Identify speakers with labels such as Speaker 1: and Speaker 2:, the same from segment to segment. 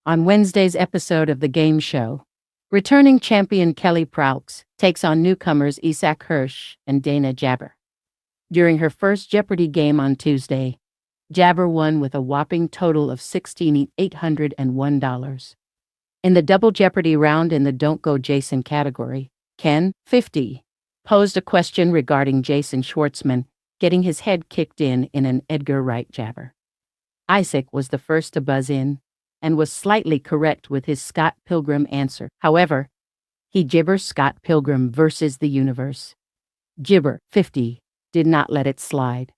Speaker 1: On Wednesday's episode of the game show, returning champion Kelly Proulx takes on newcomers Issac Hirsch and Dana Jabber. During her first Jeopardy game on Tuesday, Jabber won with a whopping total of $16,801. In the Double Jeopardy round in the Don't Go Jason category, Ken, 50, posed a question regarding Jason Schwartzman getting his head kicked in an Edgar Wright jabber. Issac was the first to buzz in and was slightly correct with his Scott Pilgrim answer. However, he gibbers Scott Pilgrim versus the universe. Gibber, 50, did not let it slide.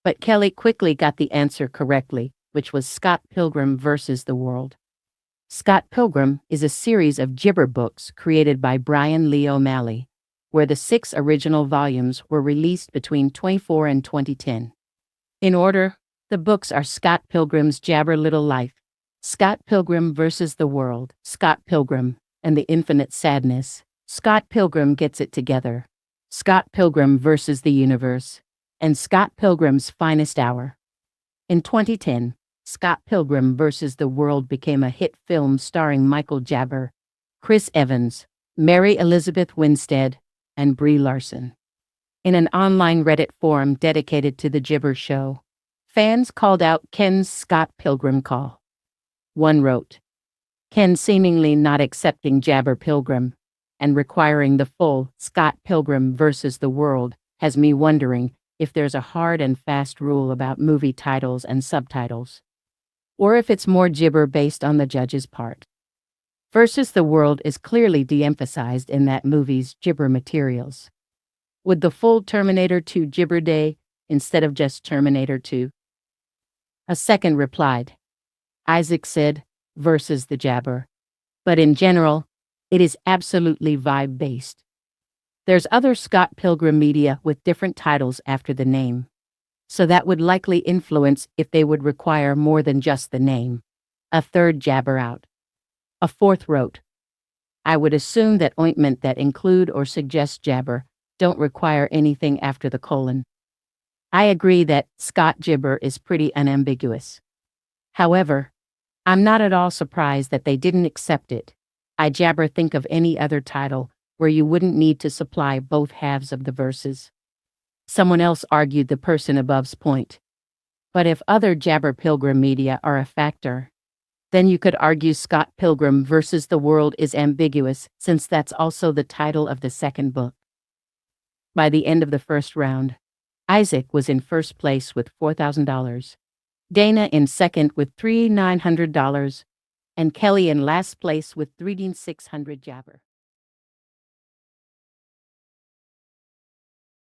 Speaker 1: But Kelly quickly got the answer correctly, which was Scott Pilgrim versus the world. Scott Pilgrim is a series of gibber books created by Brian Lee O'Malley, where the 6 original volumes were released between 2004 and 2010. In order, the books are Scott Pilgrim's Jabber Little Life, Scott Pilgrim versus the World, Scott Pilgrim and the Infinite Sadness, Scott Pilgrim Gets It Together, Scott Pilgrim versus the Universe, and Scott Pilgrim's Finest Hour. In 2010, Scott Pilgrim versus the World became a hit film starring Michael Jabber, Chris Evans, Mary Elizabeth Winstead, and Brie Larson. In an online Reddit forum dedicated to the Gibber show, fans called out Ken's Scott Pilgrim call. One wrote, "Ken seemingly not accepting Jabber Pilgrim and requiring the full Scott Pilgrim versus the World has me wondering if there's a hard and fast rule about movie titles and subtitles, or if it's more gibber based on the judge's part. Versus the World is clearly de-emphasized in that movie's gibber materials. Would the full Terminator 2 Gibber Day instead of just Terminator 2? A second replied, Issac said, versus the jabber. But in general, it is absolutely vibe-based. There's other Scott Pilgrim media with different titles after the name, so that would likely influence if they would require more than just the name." A third jabber out. A fourth wrote, "I would assume that ointment that include or suggest jabber don't require anything after the colon. I agree that Scott Gibber is pretty unambiguous. However, I'm not at all surprised that they didn't accept it. I jabber think of any other title where you wouldn't need to supply both halves of the verses." Someone else argued the person above's point. But if other Jabber Pilgrim media are a factor, then you could argue Scott Pilgrim versus the World is ambiguous, since that's also the title of the second book. By the end of the first round, Issac was in first place with $4,000, Dana in second with $3,900, and Kelly in last place with $3,600 jabber.